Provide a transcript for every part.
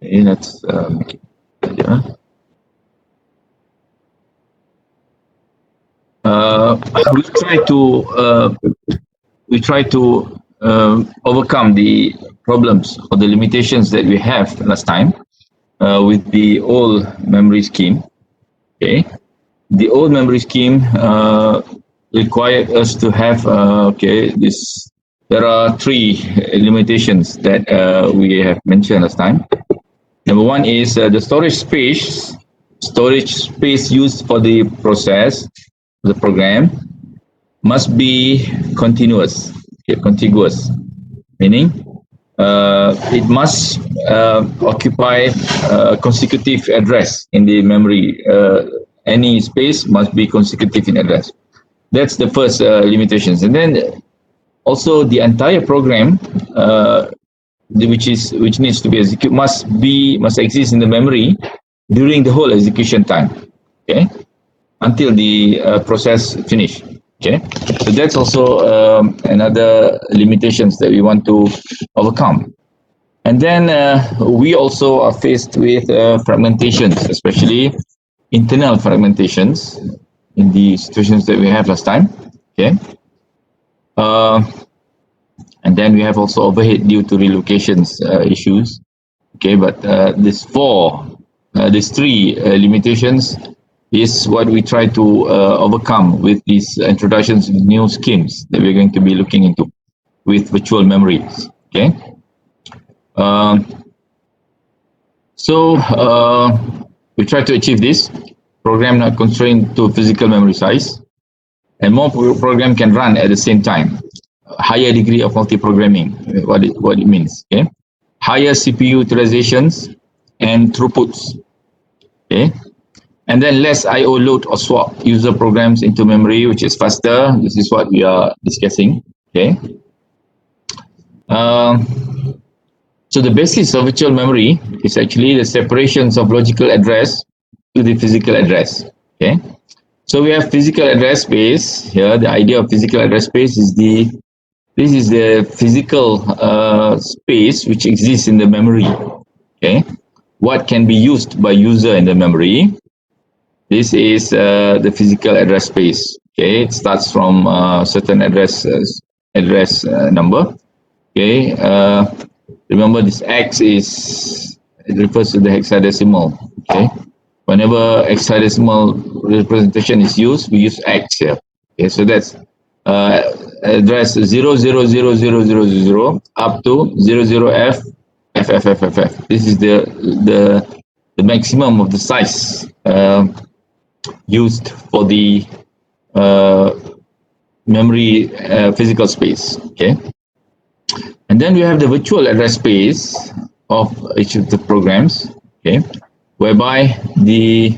Okay, let's make it earlier. Uh, we try to we try to overcome the problems or the limitations that we have last time with the old memory scheme. Okay, the old memory scheme required us to have this. There are three limitations that we have mentioned last time. Number one is the storage space used for the process, the program must be continuous, okay, contiguous, meaning it must occupy a consecutive address in the memory. Any space must be consecutive in address. That's the first limitations, and then also the entire program, which needs to be executed, must exist in the memory during the whole execution time. Okay, until the process finish. Okay, so that's also another limitations that we want to overcome. And then we also are faced with fragmentations, especially internal fragmentations in the situations that we have last time. Okay, uh, and then we have also overhead due to relocations issues. Okay, but these three limitations is what we try to overcome with these introductions of new schemes that we're going to be looking into with virtual memories. Okay. Um, so we try to achieve this program not constrained to physical memory size, and more program can run at the same time. Higher degree of multi-programming, what it means. Okay. Higher CPU utilizations and throughputs. Okay. And then less I/O load or swap user programs into memory, which is faster. This is what we are discussing. Okay. Um, so the basis of virtual memory is actually the separations of logical address to the physical address. Okay. So we have physical address space here. The idea of physical address space is this is the physical space which exists in the memory. Okay. What can be used by user in the memory? This is the physical address space. Okay, it starts from certain address number. Okay, remember this X is it refers to the hexadecimal. Okay, whenever hexadecimal representation is used, we use X here. Okay, so that's address 0000000 up to 00F FFFFF. This is the maximum of the size used for the memory physical space. Okay, and then we have the virtual address space of each of the programs. Okay, whereby the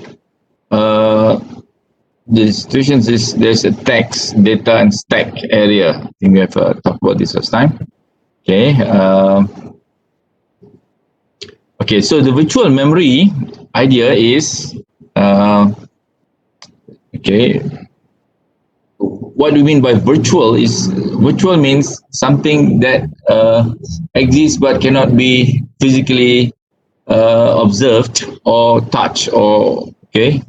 situations is there's a text, data, and stack area. I think we have talked about this last time. Okay. Okay, so the virtual memory idea is okay. What we mean by virtual is virtual means something that exists but cannot be physically observed or touched or okay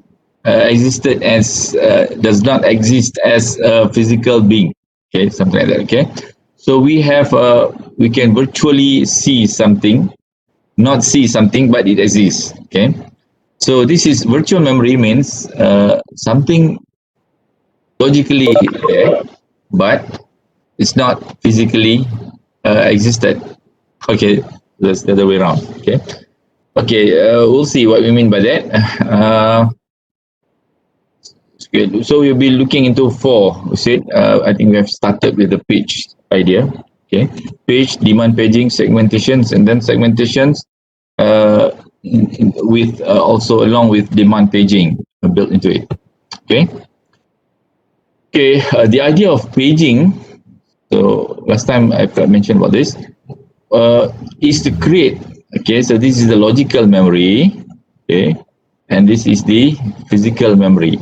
existed as does not exist as a physical being. Okay, something like that. Okay, so we can virtually see something, not see something, but it exists. Okay, so this is virtual memory means something logically there, but it's not physically existed. Okay, that's the other way around. Okay, we'll see what we mean by that. Good. So we'll be looking into four. We said I think we have started with the page idea. Okay, page, demand paging, segmentations, and then segmentations with also along with demand paging built into it. Okay. Okay, the idea of paging, so last time I mentioned about this, is to create, okay, so this is the logical memory, okay, and this is the physical memory,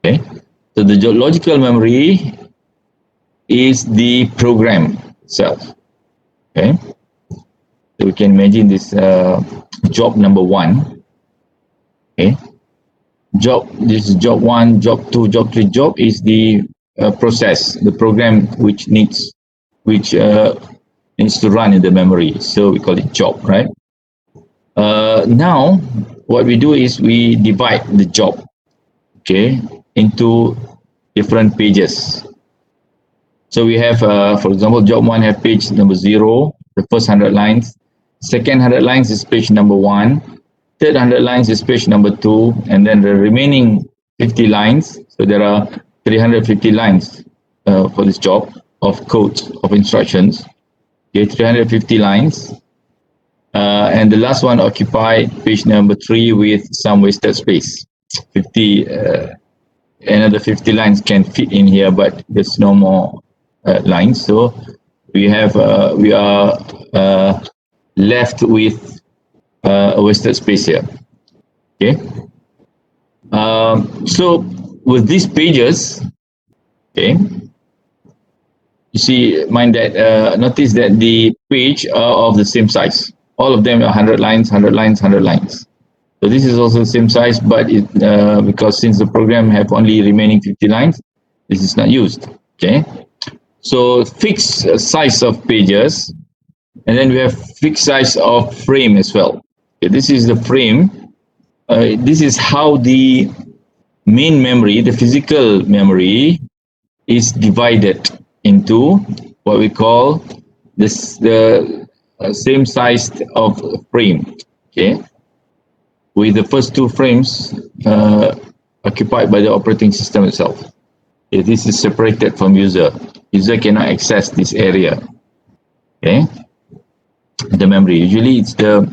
okay. So the logical memory is the program itself, okay. So we can imagine this job number 1. Okay, this is job 1, job 2, job 3. Job is the process, the program which needs to run in the memory. So we call it job, right? Now, what we do is we divide the job, okay, into different pages. So we have, for example, job 1 have page number 0, the first 100 lines. Second 100 lines is page number 1. Third 100 lines is page number 2. And then the remaining 50 lines, so there are 350 lines for this job of codes, of instructions. Okay, 350 lines. And the last one occupy page number 3 with some wasted space. Another 50 lines can fit in here, but there's no more lines. So we are left with a wasted space here. Okay. So with these pages, okay, you see, notice that the page are of the same size. All of them are 100 lines, 100 lines, 100 lines. So this is also the same size, but because since the program have only remaining 50 lines, this is not used. Okay. So fixed size of pages, and then we have fixed size of frame as well. Okay, this is the frame. This is how the main memory, the physical memory, is divided into what we call the same size of frame. Okay, with the first 2 frames occupied by the operating system itself. Okay, this is separated from user. User cannot access this area. Okay, the memory. Usually it's the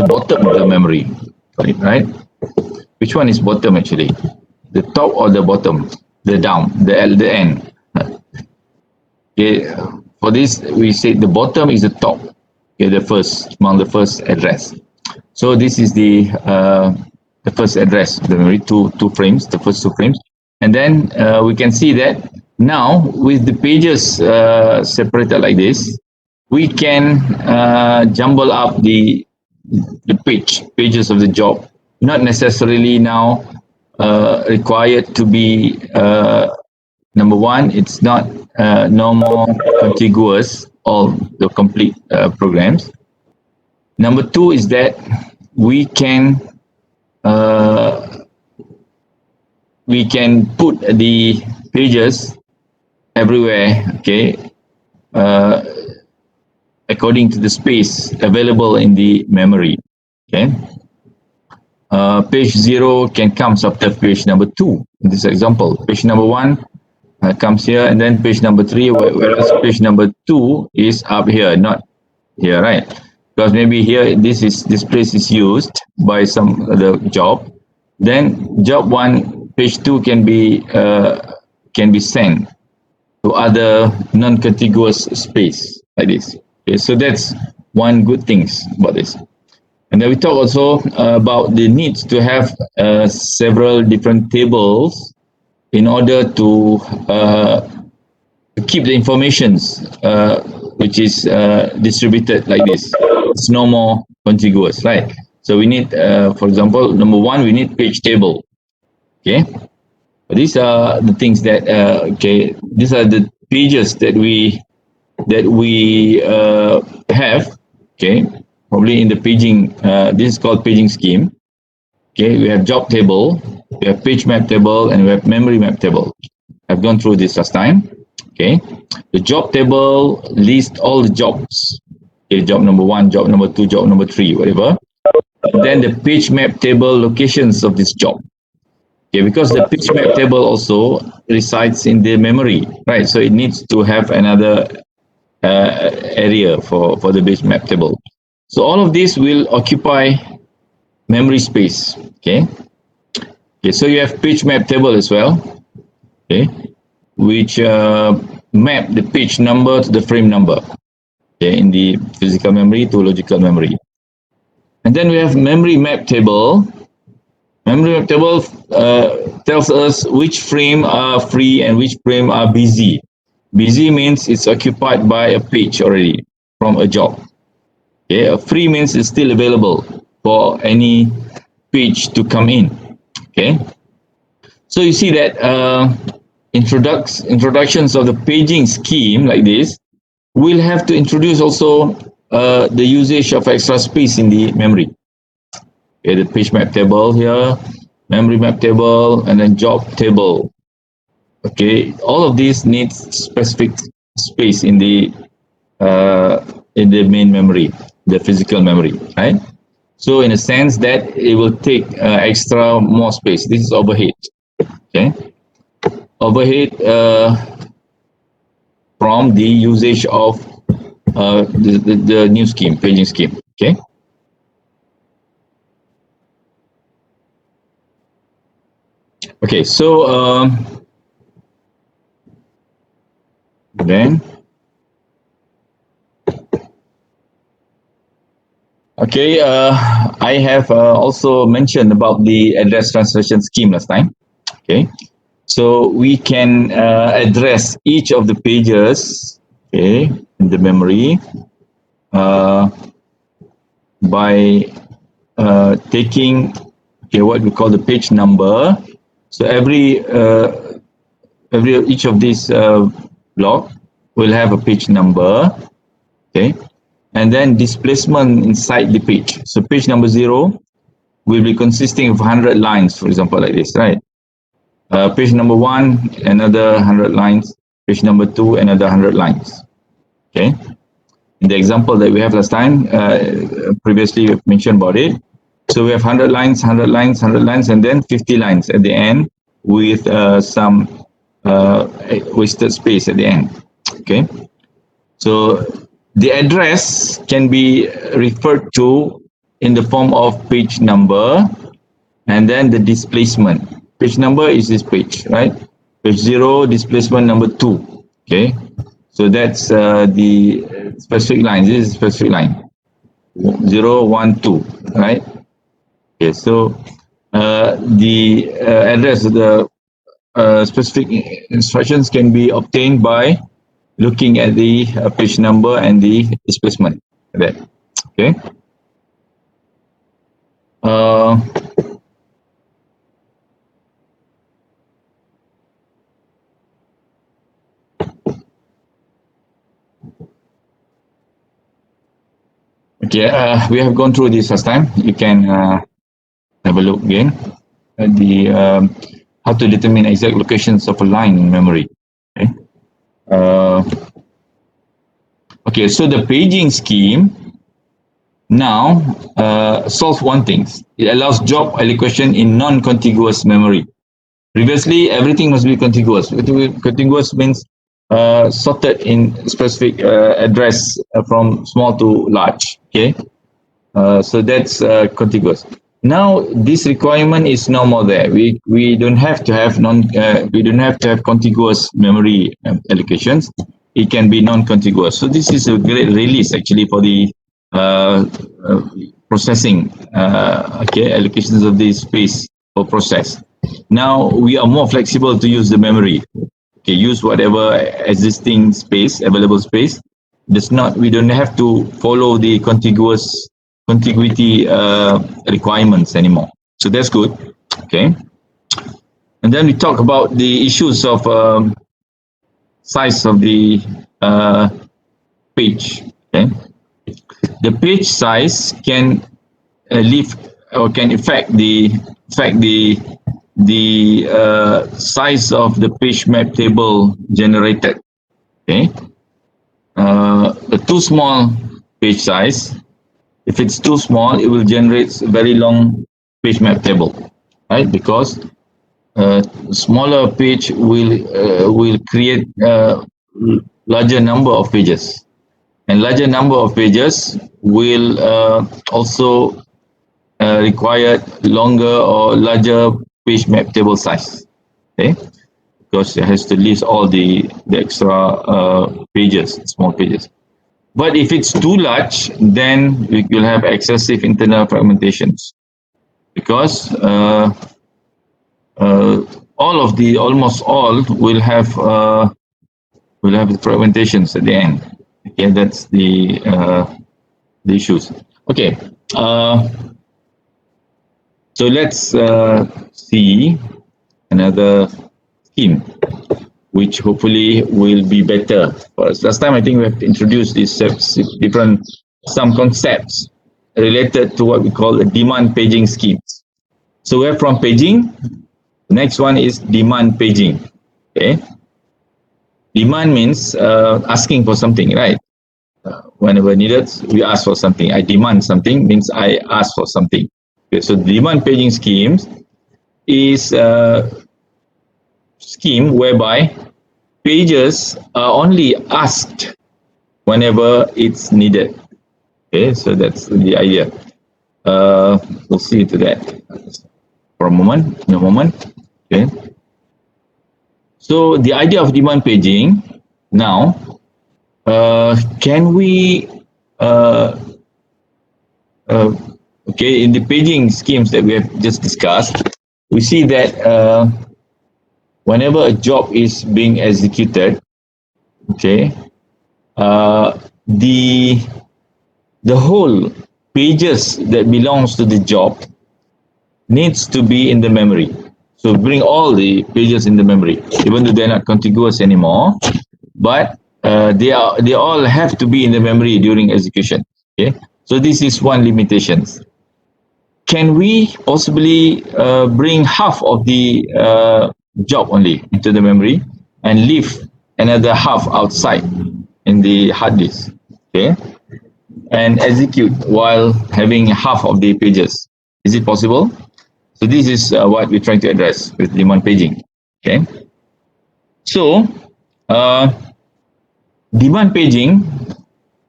bottom of the memory, right? Which one is bottom actually? The top or the bottom? The down, the end. Okay, for this we say the bottom is the top. Okay, among the first address. So this is the first address, the memory, two frames, the first 2 frames. And then we can see that now with the pages separated like this, we can jumble up the pages of the job. Not necessarily now required to be number 1. It's not no more contiguous, all the complete programs. Number 2 is that we can put the pages everywhere, okay, according to the space available in the memory. Okay, page 0 can come after page number 2 in this example. Page number 1 comes here, and then page number 3, whereas page number 2 is up here, not here, right? Because maybe here this place is used by some other job. Then job 1, page 2 can be sent to other non-contiguous space like this. Okay, so that's one good things about this. And then we talk also about the need to have several different tables in order to keep the informations which is distributed like this. It's no more contiguous, right? So we need, for example, number 1, we need page table. Okay, these are the things that okay, these are the pages that we have. Okay, probably in the paging. This is called paging scheme. Okay, we have job table, we have page map table, and we have memory map table. I've gone through this last time. Okay, the job table lists all the jobs. Okay, job number 1, job number 2, job number 3, whatever. And then the page map table locations of this job. Okay, because the page map table also resides in the memory, right? So it needs to have another area for the page map table. So all of this will occupy memory space. Okay. Okay, so you have page map table as well. Okay, which map the page number to the frame number. Okay, in the physical memory to logical memory. And then we have memory map table. Memory map table tells us which frame are free and which frame are busy. Busy means it's occupied by a page already from a job. Okay, a free means it's still available for any page to come in. Okay, so you see that introductions of the paging scheme like this will have to introduce also the usage of extra space in the memory. Okay, the page map table here, memory map table, and then job table. Okay, all of these needs specific space in the main memory, the physical memory, right? So in a sense that it will take extra more space. This is overhead. Okay, overhead from the usage of the new scheme, paging scheme. Okay. Okay, so then okay, I have also mentioned about the address translation scheme last time. Okay, so we can address each of the pages, okay, in the memory by taking what we call the page number. So every each of these block will have a page number, okay, and then displacement inside the page. So page number 0 will be consisting of 100 lines, for example, like this, right? Page number 1, another 100 lines. Page number 2, another 100 lines. Okay. In the example that we have last time, previously we mentioned about it. So we have 100 lines, 100 lines, 100 lines, and then 50 lines at the end with some wasted space at the end. Okay. So the address can be referred to in the form of page number and then the displacement. Page number is this page, right? Page 0, displacement number 2. Okay. So that's the specific line. This is specific line. 0, 1, 2, right? Okay. So the address, the specific instructions can be obtained by looking at the page number and the displacement. Okay. Okay, we have gone through this last time. You can have a look again at the how to determine exact locations of a line in memory. Okay. Okay, so the paging scheme now solves one thing. It allows job allocation in non-contiguous memory. Previously, everything must be contiguous. Contiguous means sorted in specific address from small to large. Okay, so that's contiguous. Now this requirement is no more there. We don't have to have contiguous memory allocations. It can be non-contiguous. So this is a great release actually for the processing allocations of the space for process. Now we are more flexible to use the memory. Okay, use whatever existing space, available space. We don't have to follow the contiguity requirements anymore. So that's good. Okay. And then we talk about the issues of size of the page. Okay. The page size can lift or can affect the size of the page map table generated. Okay. A too small page size, if it's too small, it will generate a very long page map table, right? Because smaller page will create a larger number of pages, and larger number of pages will also require longer or larger page map table size. Okay, because it has to list all the extra pages, small pages. But if it's too large, then we will have excessive internal fragmentations, because almost all will have fragmentations at the end. Okay, that's the issues. Okay. So let's see another scheme, which hopefully will be better for us. Last time, I think we have introduced these some concepts related to what we call a demand paging schemes. So we're from paging. The next one is demand paging. Okay. Demand means asking for something, right? Whenever needed, we ask for something. I demand something means I ask for something. Okay, so demand paging schemes is a scheme whereby pages are only asked whenever it's needed. Okay, so that's the idea. We'll see to that for a moment, in a moment. Okay. So the idea of demand paging now, can we, okay, in the paging schemes that we have just discussed, we see that whenever a job is being executed, okay, the whole pages that belongs to the job needs to be in the memory. So bring all the pages in the memory, even though they're not contiguous anymore, but they all have to be in the memory during execution. Okay, so this is one limitation. Can we possibly bring half of the job only into the memory and leave another half outside in the hard disk? Okay, and execute while having half of the pages. Is it possible? So this is what we're trying to address with demand paging. Okay. So demand paging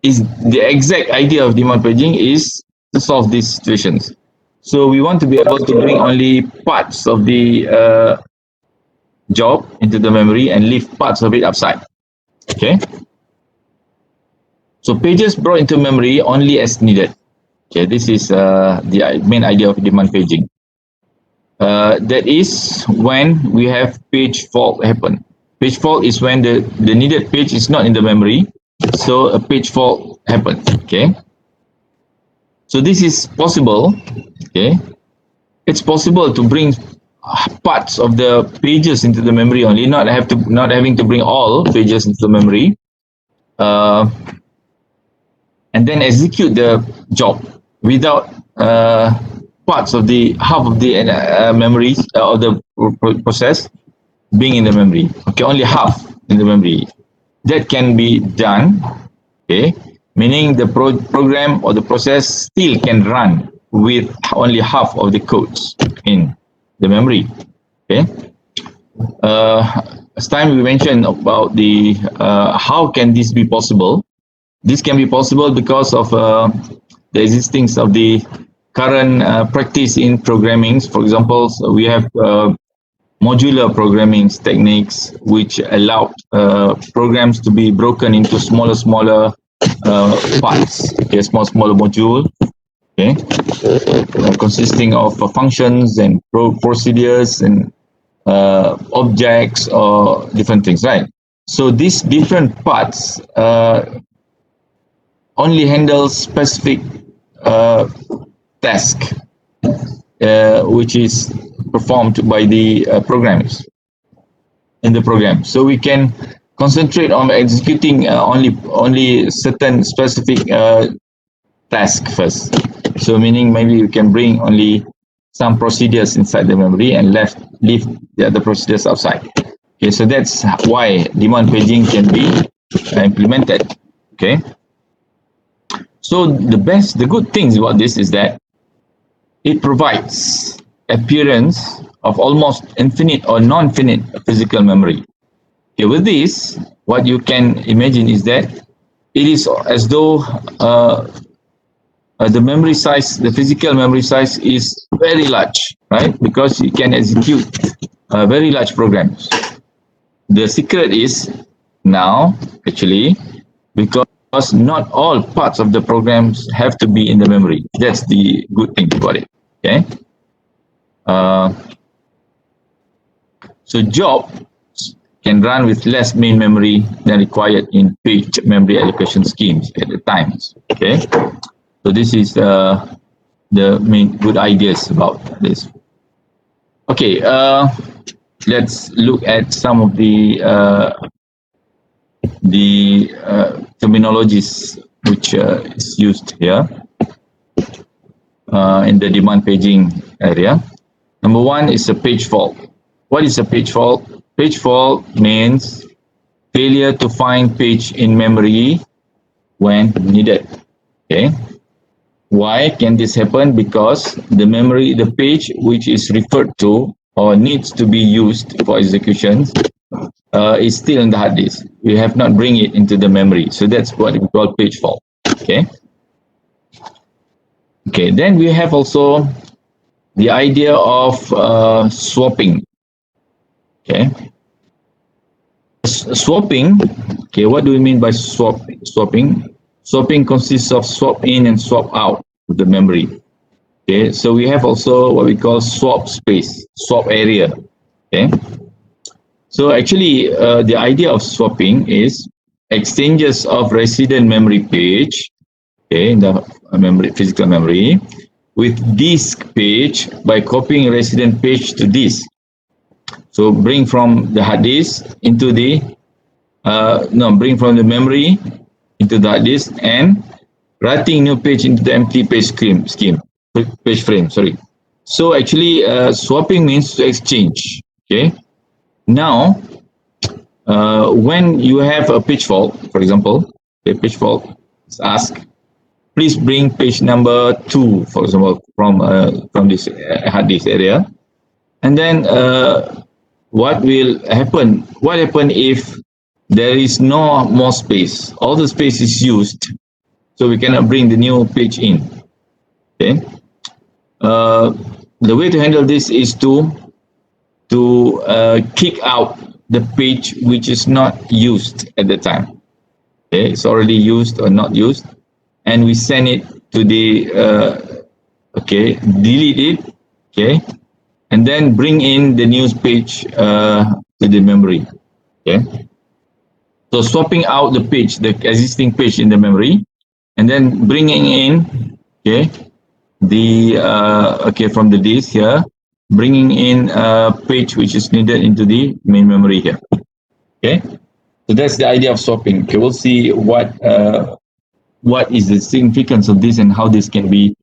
is the exact idea of demand paging is to solve these situations. So we want to be able to bring only parts of the job into the memory and leave parts of it outside. Okay. So pages brought into memory only as needed. Okay, this is the main idea of demand paging. That is when we have page fault happen. Page fault is when the needed page is not in the memory, so a page fault happens. Okay. So this is possible. Okay. It's possible to bring parts of the pages into the memory only, not having to bring all pages into the memory, and then execute the job without parts of the half of the memories of the process being in the memory. Okay, only half in the memory. That can be done. Okay, meaning the program or the process still can run with only half of the codes in the memory. Okay. Last time we mentioned about the how can this be possible. This can be possible because of the existence of the current practice in programming. For example, so we have modular programming techniques which allow programs to be broken into smaller parts. Okay, smaller module. Okay, consisting of functions and procedures and objects or different things, right? So these different parts only handle specific task, which is performed by the programmers in the program. So we can concentrate on executing only certain specific task first. So meaning maybe you can bring only some procedures inside the memory and leave the other procedures outside. Okay, so that's why demand paging can be implemented. Okay. So the good things about this is that it provides appearance of almost infinite or non-finite physical memory. Okay, with this, what you can imagine is that it is as though the memory size, the physical memory size is very large, right? Because you can execute very large programs. The secret is now actually because not all parts of the programs have to be in the memory. That's the good thing about it. Okay. So job can run with less main memory than required in page memory allocation schemes at the times. Okay. So this is the main good ideas about this. Okay, let's look at some of the terminologies which is used here in the demand paging area. Number one is a page fault. What is a page fault? Page fault means failure to find page in memory when needed. Okay. Why can this happen? Because the page which is referred to or needs to be used for execution is still in the hard disk. We have not bring it into the memory. So that's what we call page fault. Okay. Okay. Then we have also the idea of swapping. Okay. Swapping. Okay. What do we mean by swapping? Swapping consists of swap in and swap out of the memory. Okay. So we have also what we call swap space, swap area. Okay. So actually, the idea of swapping is exchanges of resident memory page, okay, in the physical memory, with disk page by copying resident page to disk. So bring from the hard disk into the bring from the memory into the hard disk and writing new page into the empty page page frame. Sorry. So actually, swapping means to exchange. Okay. Now, when you have a page fault, for example, a page fault is asked, please bring page number 2, for example, from this hard disk area, and then what will happen? What happen if there is no more space? All the space is used, so we cannot bring the new page in. Okay. The way to handle this is to kick out the page which is not used at the time. Okay, it's already used or not used, and we send it to the delete it. Okay, and then bring in the news page to the memory. Okay, so swapping out the page, the existing page in the memory, and then bringing in from the disk here, bringing in a page which is needed into the main memory here. Okay, so that's the idea of swapping. Okay, we'll see what is the significance of this and how this can be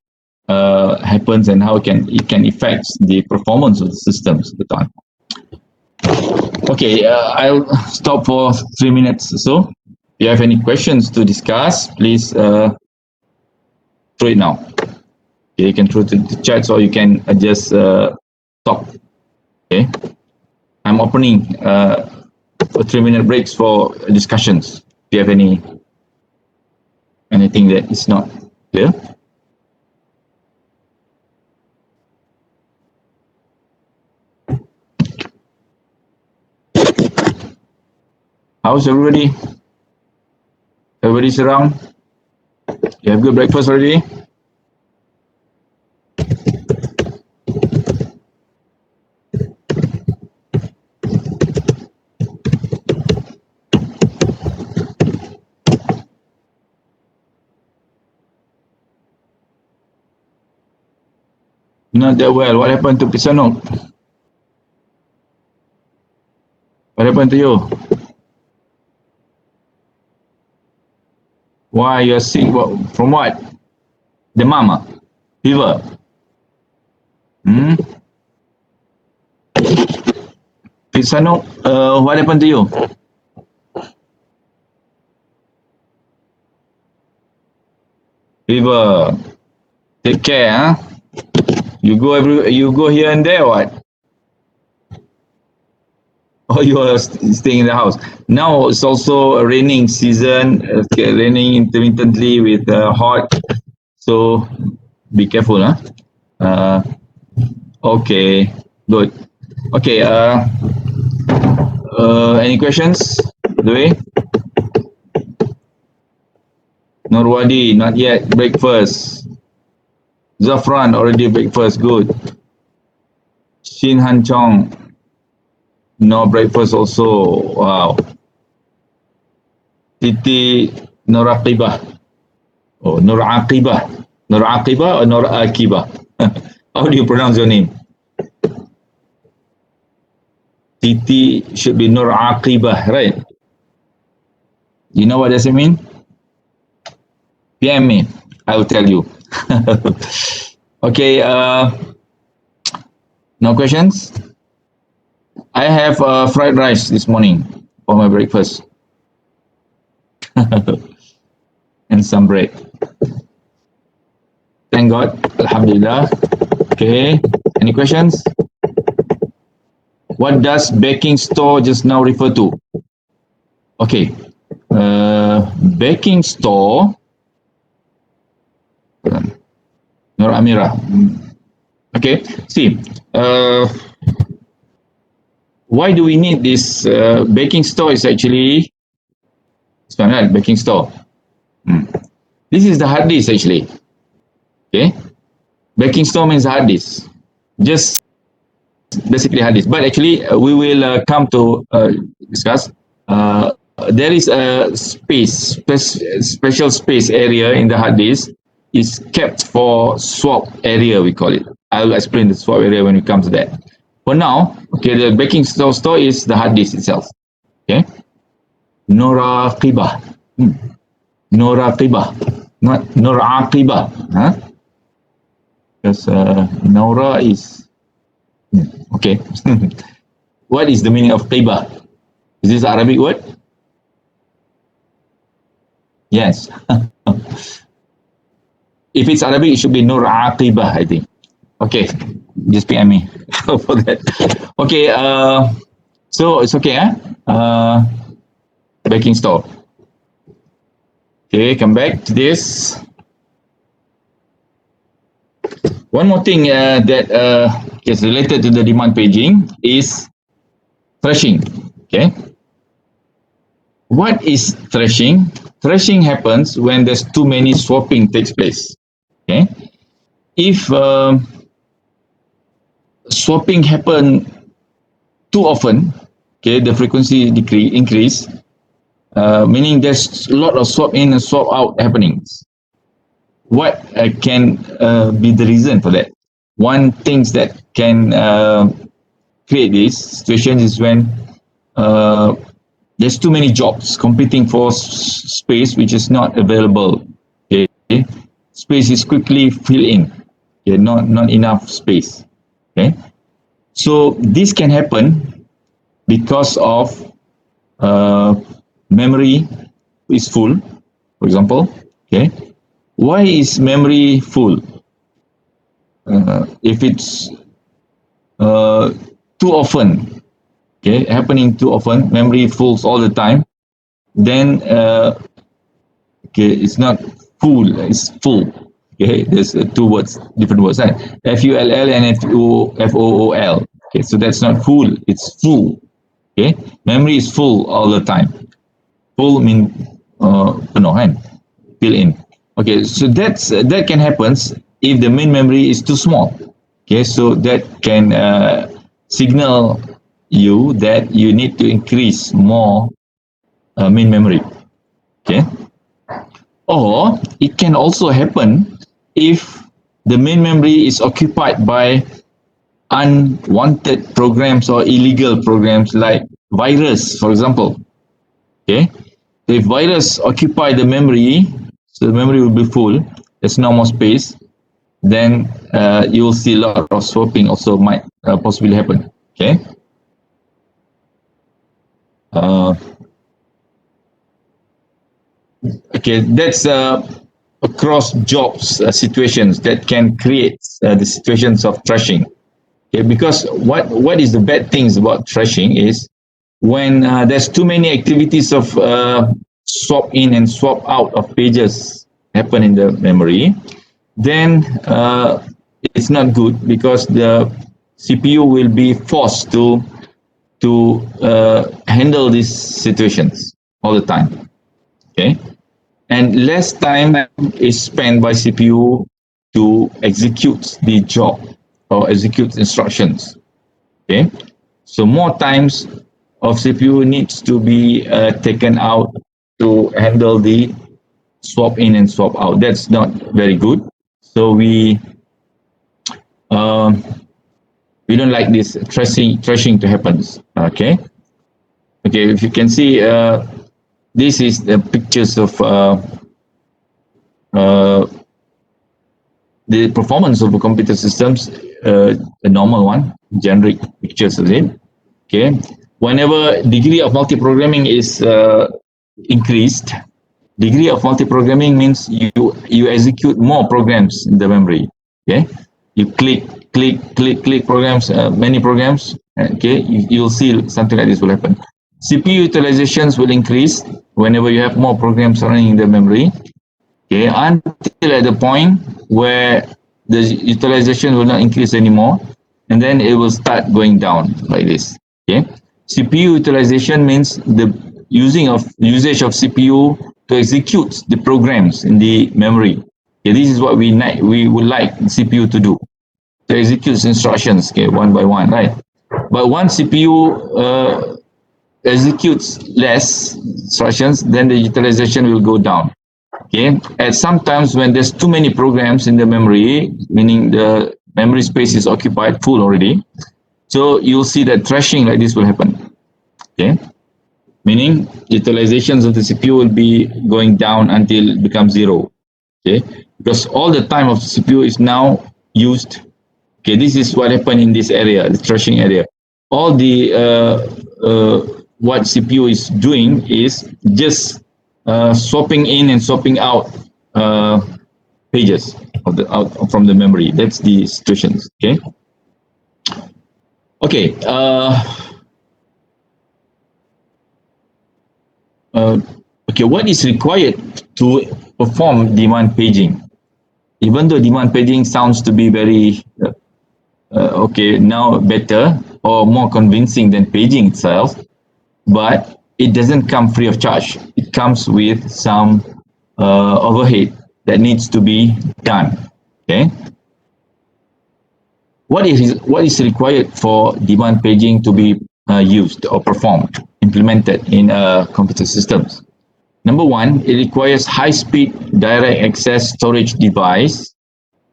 happens and how it can affect the performance of the systems at the time. Okay, I'll stop for 3 minutes or so. If you have any questions to discuss, please throw it now. Okay, you can throw it to the chats or you can just talk. Okay, I'm opening for 3-minute breaks for discussions. If you have anything that is not clear. How's everybody? Everybody's around? You have good breakfast already? Not that well. What happened to Pisanok? What happened to you? Why you're sick? From what? The mama? Fever? Pisanok, what happened to you? Fever. Take care, huh? You go here and there, what? Or you are staying in the house. Now it's also a raining season, raining intermittently with hot. So be careful, huh? Okay, good. Okay, any questions, by the way? Norwadi, not yet, breakfast. Zafran, already breakfast, good. Shin Han Chong, no breakfast also, wow. Titi Nuraqibah, oh, Nuraqibah, Nur Aqiba or Nur Akiba? How do you pronounce your name? Titi should be Nur Aqiba, right? You know what does it mean? PM me. I will tell you. Okay, no questions? I have fried rice this morning for my breakfast. And some bread. Thank God. Alhamdulillah. Okay. Any questions? What does baking store just now refer to? Okay. Baking store. Nur Amira. Okay. See. Why do we need this baking store? Is actually it's one, right? Baking store. This is the hard disk actually. Okay. Baking store means hard disk. Just basically hard disk. But actually, we will come to discuss. There is a special space area in the hard disk is kept for swap area, we call it. I'll explain the swap area when we come to that. For now, okay, the baking store is the hard disk itself. Okay. Noraqiba. Noraqiba. Not Noraqiba. Huh? Because Nora is okay. What is the meaning of qiba? Is this Arabic word? Yes. If it's Arabic, it should be Nur Aqiba, I think. Okay, just PM me for that. Okay, so it's okay, huh? Baking store. Okay, come back to this. One more thing that is related to the demand paging is thrashing. Okay. What is thrashing? Thrashing happens when there's too many swapping takes place. Okay. If swapping happen too often, okay, the frequency increase, meaning there's a lot of swap in and swap out happenings. What can be the reason for that? One thing that can create this situation is when there's too many jobs competing for space which is not available. Okay, space is quickly filled in. Okay, not enough space. Okay, so this can happen because of memory is full, for example. Okay. Why is memory full? If it's too often, okay, happening too often, memory fulls all the time, then okay, it's not full, it's full. Okay, there's two words, different words, right? Full and fool. Okay, so that's not full, it's full. Okay, memory is full all the time. Full mean penuh kan, fill in. Okay, so that can happen if the main memory is too small. Okay, so that can signal you that you need to increase more main memory. Okay, or it can also happen if the main memory is occupied by unwanted programs or illegal programs like virus, for example. Okay, if virus occupy the memory, so the memory will be full, there's no more space, then you will see a lot of swapping also might possibly happen. Okay. Okay, that's across jobs situations that can create the situations of thrashing. Okay, because what is the bad things about thrashing is when there's too many activities of swap in and swap out of pages happen in the memory, then it's not good because the CPU will be forced to handle these situations all the time. Okay, and less time is spent by CPU to execute the job or execute instructions. Okay, so more times of CPU needs to be taken out to handle the swap in and swap out. That's not very good. So we don't like this thrashing to happen. Okay. Okay. If you can see, this is the pictures of the performance of the computer systems. The normal one, generic pictures of it. Okay. Whenever degree of multi-programming is increased, degree of multi-programming means you execute more programs in the memory. Okay. You click programs, many programs. Okay. You'll see something like this will happen. CPU utilizations will increase whenever you have more programs running in the memory. Okay. Until at the point where the utilization will not increase anymore, and then it will start going down like this. Okay. CPU utilization means the usage of CPU to execute the programs in the memory. Okay, this is what we would like the CPU to do, to execute instructions, okay, one by one, right? But once CPU executes less instructions, then the utilization will go down. Okay, at sometimes when there's too many programs in the memory, meaning the memory space is occupied full already, so you'll see that thrashing like this will happen. Okay, meaning utilizations of the CPU will be going down until it becomes zero. Okay, because all the time of the CPU is now used. Okay, this is what happened in this area, the thrashing area. All the what CPU is doing is just swapping in and swapping out pages of the out from the memory. That's the situations. Okay. Okay. Okay. What is required to perform demand paging? Even though demand paging sounds to be very okay, now better or more convincing than paging itself, but it doesn't come free of charge. It comes with some overhead that needs to be done. Okay. What is required for demand paging to be used or performed, implemented in computer systems? Number one, it requires high-speed direct access storage device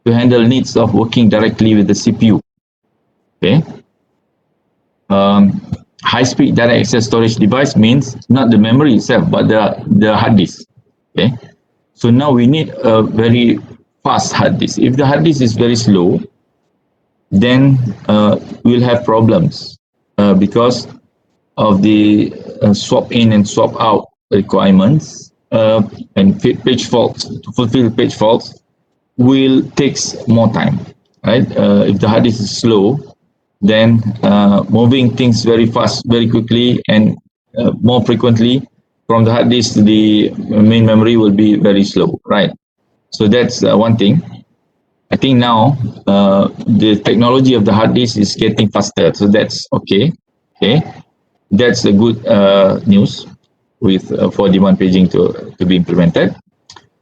to handle needs of working directly with the CPU. Okay. High-speed direct access storage device means not the memory itself, but the hard disk. Okay. So now we need a very fast hard disk. If the hard disk is very slow, then we'll have problems because of the swap in and swap out requirements and page faults. To fulfill page faults will takes more time, right? If the hard disk is slow, then moving things very fast, very quickly, and more frequently from the hard disk to the main memory will be very slow, right? So that's one thing. I think now the technology of the hard disk is getting faster, so that's okay. Okay, that's a good news with for demand paging to be implemented.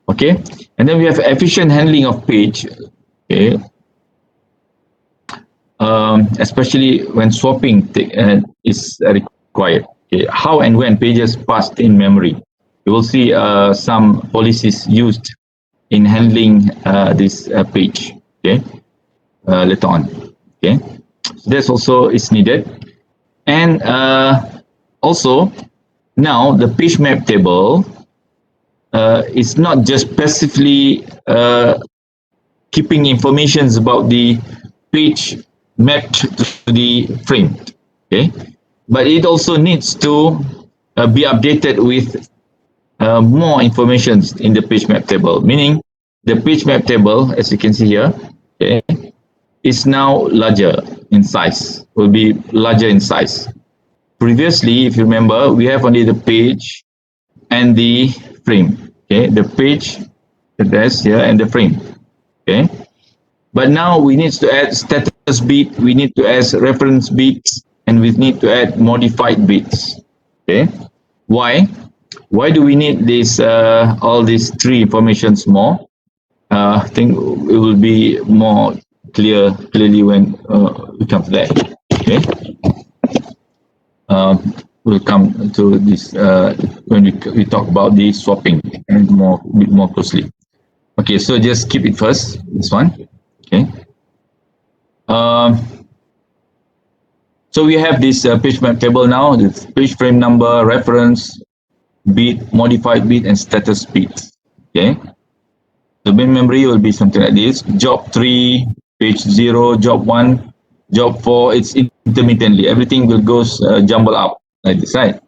Okay, and then we have efficient handling of page. Okay, especially when swapping is required. Okay, how and when pages passed in memory. You will see some policies used in handling this page. Okay, later on. Okay, so this also is needed, and also now the page map table is not just passively keeping informations about the page mapped to the frame. Okay, but it also needs to be updated with more information in the page map table, meaning the page map table, as you can see here, okay, is now larger in size, will be larger in size. Previously, if you remember, we have only the page and the frame. Okay, the page address here and the frame. Okay, but now we need to add status bit, we need to add reference bits, and we need to add modified bits. Okay, why? Why do we need this all these three informations more? I think it will be more clearly when we come to that. Okay, we'll come to this when we talk about the swapping and bit more closely. Okay, so just keep it first, this one. Okay. So we have this page map table now, the page frame number, reference, bit, modified bit, and status bit. Okay. The main memory will be something like this: job 3, page 0, job 1, job 4. It's intermittently. Everything will go jumble up like this, right?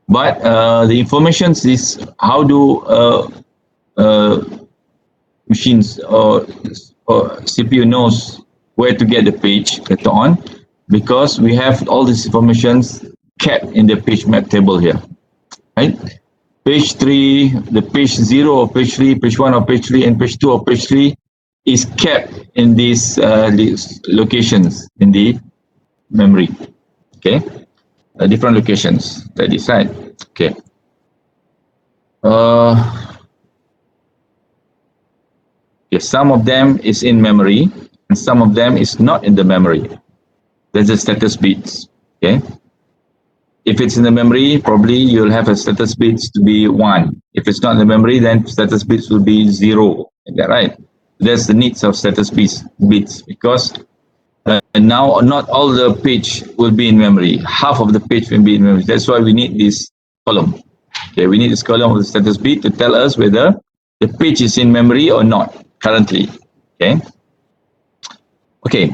But the information is how do machines or CPU knows where to get the page later on, because we have all these informations kept in the page map table here, right? Page 3, the page 0 of page 3, page 1 of page 3, and page 2 of page 3 is kept in these locations in the memory. Okay, different locations that decide. Okay. Yes, some of them is in memory and some of them is not in the memory. There's the status bits. Okay. If it's in the memory, probably you'll have a status bits to be 1. If it's not in the memory, then status bits will be 0. Is that right? That's the needs of status bits because now not all the page will be in memory. Half of the page will be in memory. That's why we need this column. Okay, we need this column of the status bit to tell us whether the page is in memory or not currently. Okay. Okay.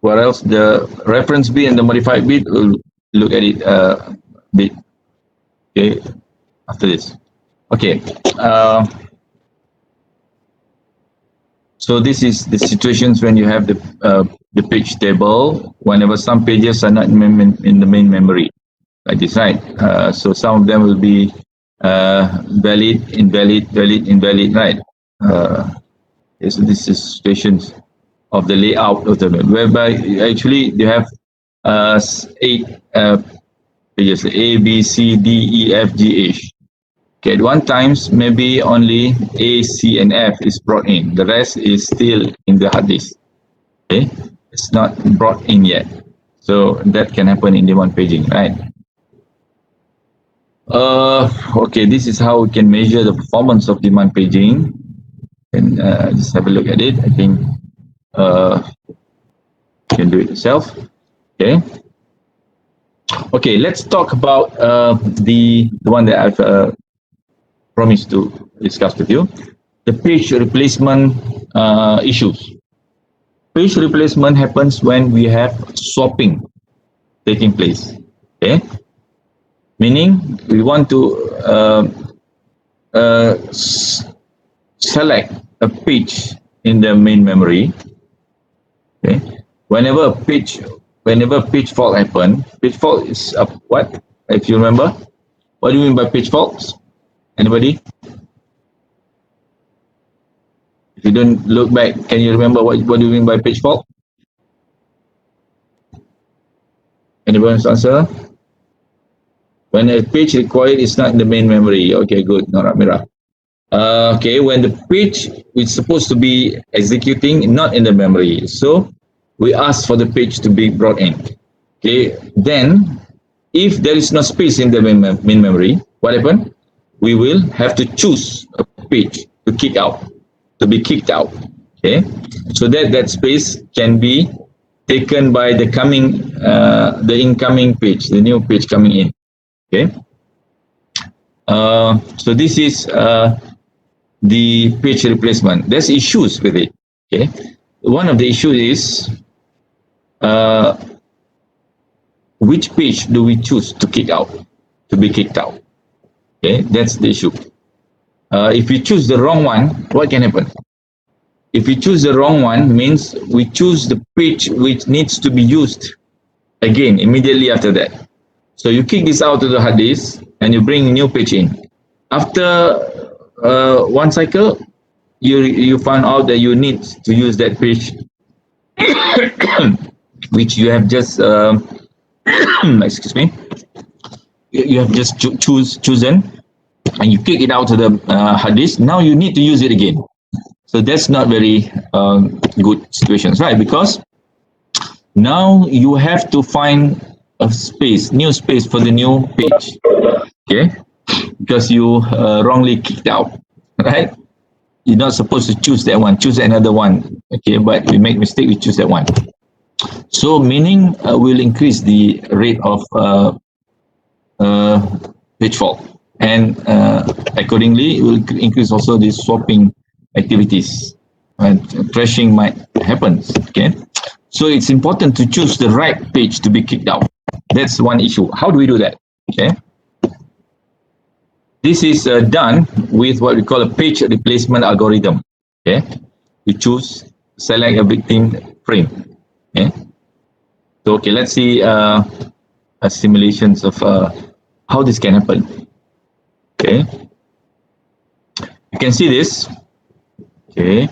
What else? The reference bit and the modified bit, we'll look at it a bit. Okay, after this. Okay. So this is the situations when you have the page table. Whenever some pages are not in the main memory, like this, right? So some of them will be valid, invalid, valid, invalid, right? Okay, so this is situations of the layout of the map, whereby actually you have 8 pages: A, B, C, D, E, F, G, H. Okay, at one times maybe only A, C, and F is brought in. The rest is still in the hard disk. Okay, it's not brought in yet. So that can happen in demand paging, right? Okay, this is how we can measure the performance of demand paging. And just have a look at it. I think you can do it yourself. Okay. Okay, let's talk about the one that I've promised to discuss with you, the page replacement issues. Page replacement happens when we have swapping taking place. Okay, meaning we want to select a page in the main memory. Okay, whenever page fault happen, page fault is what? If you remember, what do you mean by page faults? Anybody? If you don't look back, can you remember what do you mean by page fault? Anybody wants to answer? When a page required is not in the main memory. Okay, good. Nora Mira. Okay, when the page is supposed to be executing, not in the memory. So we ask for the page to be brought in. Okay, then if there is no space in the main memory, what happens? We will have to choose a page to kick out, to be kicked out. Okay, so that space can be taken by the incoming page, the new page coming in. Okay, so this is the page replacement. There's issues with it. Okay, one of the issues is which page do we choose to kick out, to be kicked out? Okay, that's the issue. If we choose the wrong one, what can happen? If we choose the wrong one, means we choose the page which needs to be used again immediately after that. So you kick this out to the hard disk and you bring a new page in. After one cycle, you find out that you need to use that page which you have just excuse me, you have just chosen, and you kick it out to the hard disk. Now you need to use it again. So that's not very good situations, right? Because now you have to find a space, new space for the new page. Okay, because you wrongly kicked out, right? you're not supposed to choose that one, choose another one. Okay, but we make mistake, we choose that one. So meaning will increase the rate of page fault, and accordingly it will increase also the swapping activities, and crashing might happen. Okay, so it's important to choose the right page to be kicked out. That's one issue. How do we do that? Okay, this is done with what we call a page replacement algorithm. Okay, we choose, select a victim frame. Okay, so okay, let's see simulations of how this can happen. Okay, you can see this. Okay,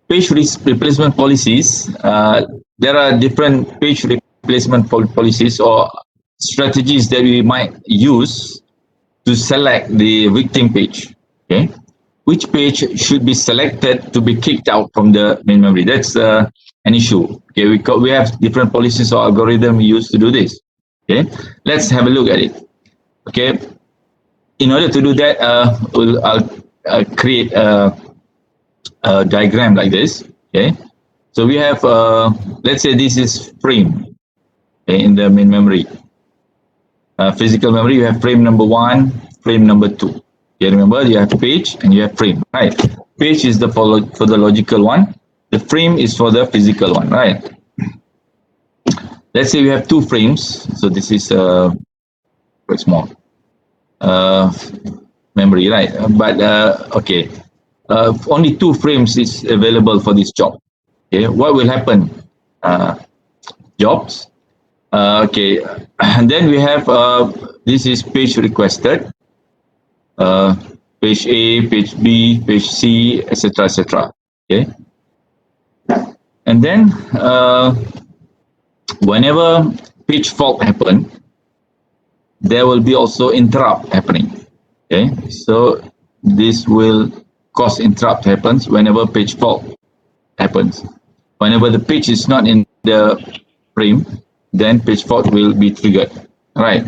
page replacement policies. There are different page replacement policies or strategies that we might use to select the victim page. Okay, which page should be selected to be kicked out from the main memory? That's an issue. Okay, we have different policies or algorithm we use to do this. Okay, let's have a look at it. Okay, in order to do that, I'll create a diagram like this. Okay, so we have let's say this is frame, okay, in the main memory. Physical memory, you have frame number 1, frame number 2. You remember, you have page and you have frame, right? Page is for the logical one. The frame is for the physical one, right? Let's say we have 2 frames. So this is quite small memory, right? But okay, only 2 frames is available for this job. Okay, what will happen? Jobs. Okay, and then we have this is page requested. Page A, page B, page C, etc., etc. Okay, and then whenever page fault happen, there will be also interrupt happening. Okay, so this will cause interrupt happens whenever page fault happens. Whenever the page is not in the frame, then page fault will be triggered. Right,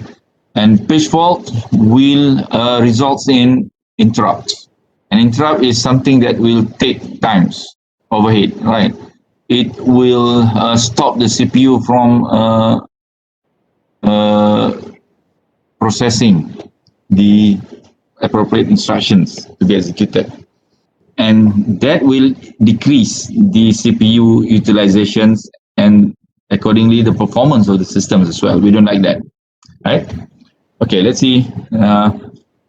and page fault will results in interrupt. An interrupt is something that will take times overhead. Right, it will stop the CPU from processing the appropriate instructions to be executed, and that will decrease the CPU utilizations and accordingly the performance of the systems as well. We don't like that, right? Okay, let's see.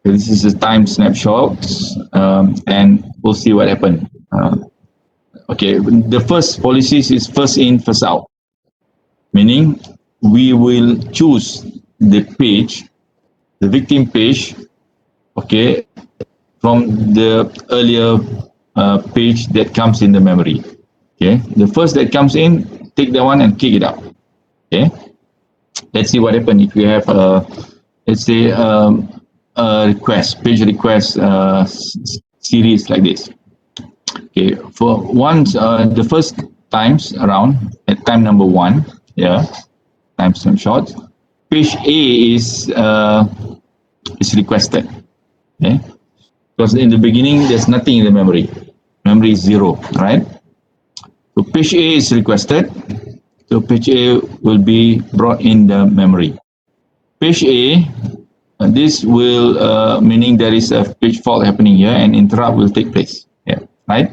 This is a time snapshot, and we'll see what happened. Okay, the first policies is first in, first out, meaning we will choose the page, the victim page, okay, from the earlier page that comes in the memory. Okay, the first that comes in, take that one and kick it out. Okay, let's see what happens if we have let's say a request, page request series like this. Okay, for once the first times around at time number 1, yeah, time snapshot, page A is requested. Okay, because in the beginning there's nothing in the memory. Memory is 0, right? So page A is requested. So page A will be brought in the memory. Page A, this will meaning there is a page fault happening here and interrupt will take place. Yeah, right?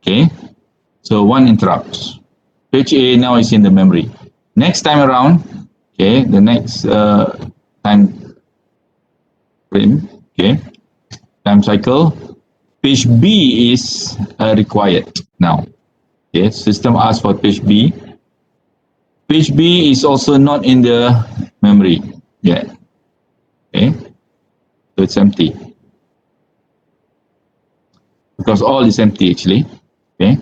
Okay, so one interrupts. Page A now is in the memory. Next time around, okay, the next time frame, okay, time cycle, page B is required now. Okay, system asks for page B. Page B is also not in the memory yet. Okay, so it's empty because all is empty actually. Okay,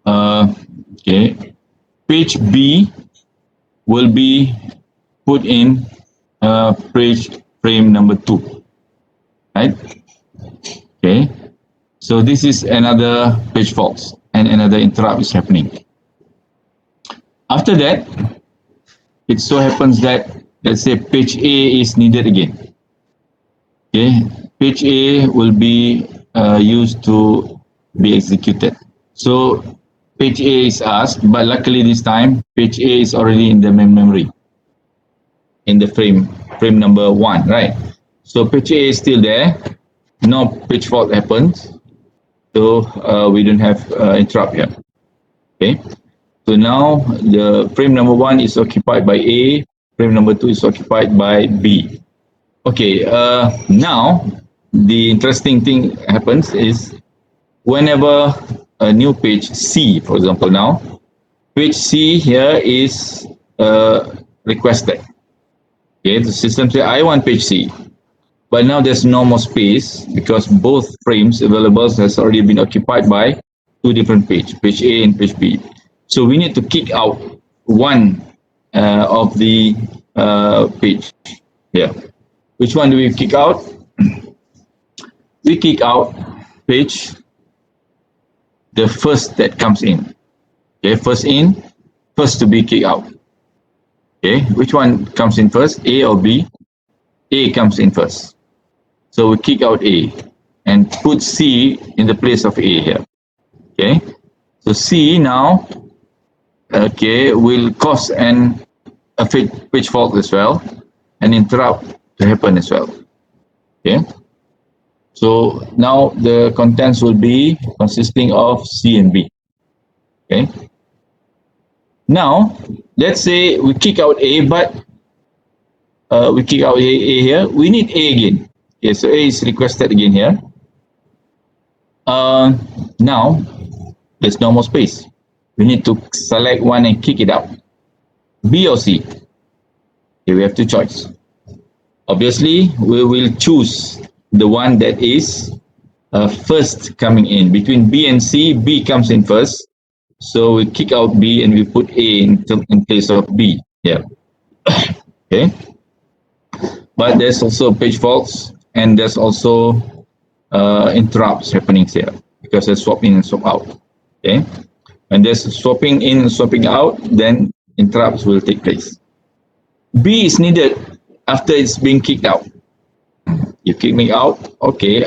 okay, page B will be put in page frame number 2, right? Okay, so this is another page fault and another interrupt is happening. After that, it so happens that let's say page A is needed again. Okay, page A will be used to be executed. So page A is asked, but luckily this time page A is already in the main memory, in the frame number 1, right? So page A is still there. No page fault happens, so we don't have interrupt here. Okay. So now the frame number 1 is occupied by A, frame number 2 is occupied by B. Okay, now the interesting thing happens is whenever a new page C, for example, now page C here is requested. Okay, the system says I want page C, but now there's no more space because both frames available has already been occupied by two different pages, page A and page B. So we need to kick out one of the page here. Which one do we kick out? We kick out page, the first that comes in. Okay, first in, first to be kicked out. Okay, which one comes in first, A or B? A comes in first. So we kick out A and put C in the place of A here. Okay, so C now, okay, will cause a page fault as well, and interrupt to happen as well. Okay, so now the contents will be consisting of C and B. Okay, now let's say we kick out A, but we kick out A here. We need A again. Okay, so A is requested again here. Now there's no more space. We need to select one and kick it out. B or C. Okay, we have two choices. Obviously, we will choose the one that is first coming in. Between B and C, B comes in first. So we kick out B and we put A in place of B. Yeah. Okay. But there's also page faults and there's also interrupts happening here because there's swap in and swap out. Okay. When there's swapping in and swapping out, then interrupts will take place. B is needed after it's being kicked out. You kick me out, okay,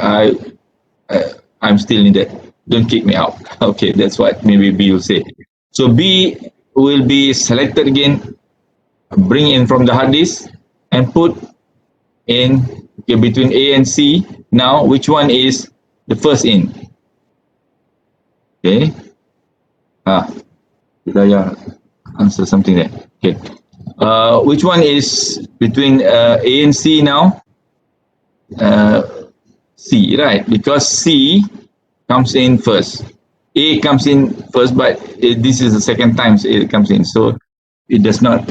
I'm still needed. Don't kick me out. Okay, that's what maybe B will say. So B will be selected again, bring in from the hard disk and put in, okay, between A and C. Now, which one is the first in? Okay. Did I answer something there? Okay. Which one is between A and C now? C, right? Because C comes in first. A comes in first, but this is the second time it comes in, so it does not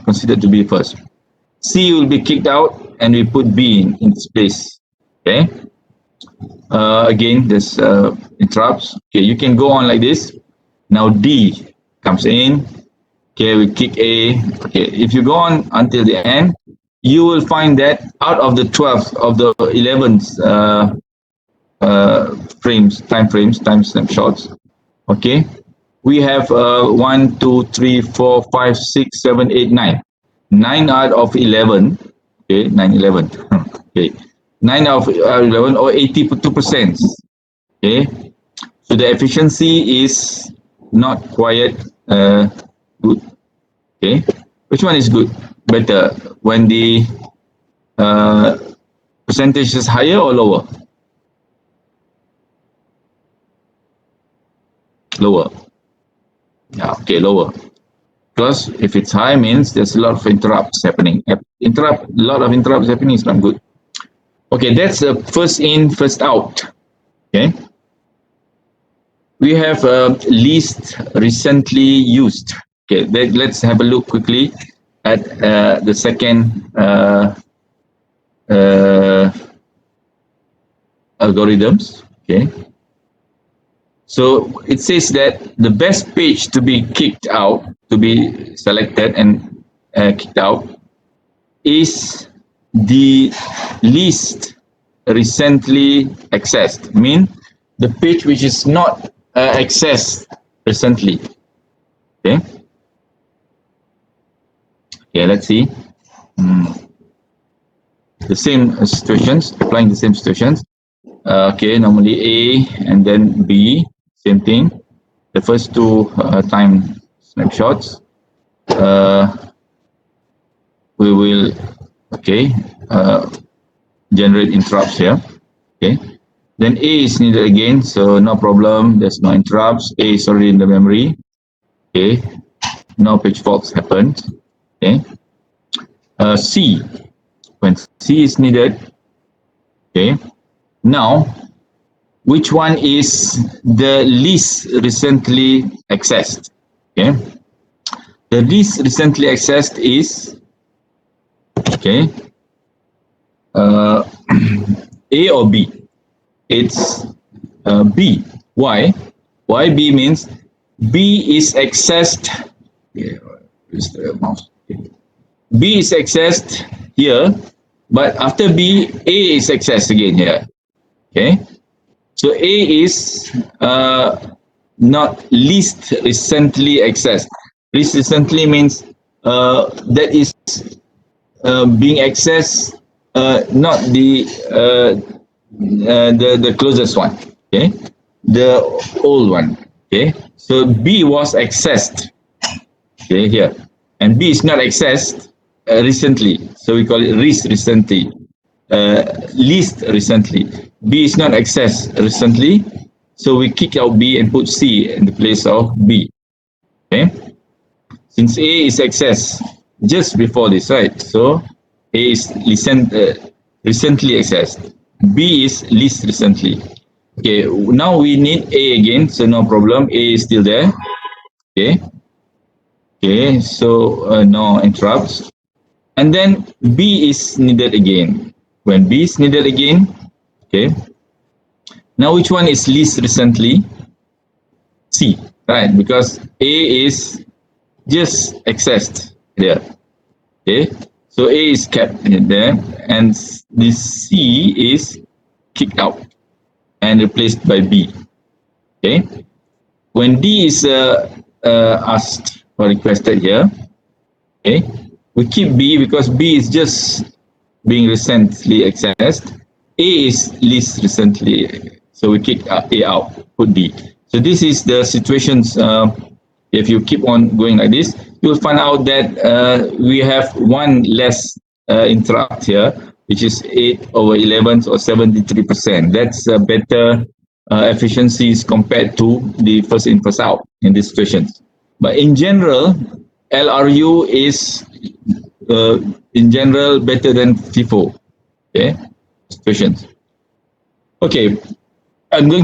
consider to be first. C will be kicked out, and we put B in its place. Okay. Again, there's interrupts. Okay, you can go on like this. Now D comes in. Okay, we kick A. Okay, if you go on until the end, you will find that out of the 12 of the 11 time snapshots, okay, we have 1, 2, 3, 4, 5, 6, 7, 8, 9. 9 out of 11, okay, 9, 11, okay, 9 out of 11 or 82%, okay, so the efficiency is not quite good, okay. Which one is good? Better when the percentage is higher or lower? Lower. Yeah, okay, lower. Because if it's high means there's a lot of interrupts happening. A lot of interrupts happening is not good. Okay, that's the first in, first out. Okay. We have least recently used. Okay, let's have a look quickly at the second algorithms. Okay. So it says that the best page to be kicked out, to be selected and kicked out, is the least recently accessed. Mean the page which is not accessed recently. Okay. Okay, let's see. the same situations, applying the same situations. Okay, normally A and then B, same thing. The first two time snapshots. We will, okay, generate interrupts here. Okay, then A is needed again, so no problem. There's no interrupts. A is already in the memory. Okay, no page faults happened. Okay, C, when C is needed. Okay, now which one is the least recently accessed? Okay, the least recently accessed is, okay, A or B? It's B. Why? Why B means B is accessed. Where's the mouse? Okay. B is accessed here, but after B, A is accessed again here. Okay, so A is not least recently accessed. Least recently means that is being accessed, not the closest one. Okay, the old one. Okay, so B was accessed. Okay, here, and B is not accessed recently, so we call it least recently. Least recently. B is not accessed recently, so we kick out B and put C in the place of B. Okay, since A is accessed just before this, right? So A is recently accessed. B is least recently. Okay, now we need A again, so no problem. A is still there. Okay. Okay, so no interrupts. And then B is needed again. When B is needed again, okay. Now which one is least recently? C, right? Because A is just accessed there. Okay, so A is kept in there, and this C is kicked out and replaced by B. Okay, when D is asked or requested here, okay, we keep B because B is just being recently accessed. A is least recently, so we kick A out, put D. So this is the situations. If you keep on going like this, you will find out that we have one less interrupt here, which is 8/11 or 73%. That's better efficiencies compared to the first in, first out in these situations. But in general, LRU is in general better than FIFO. Okay, situations. Okay, I'm going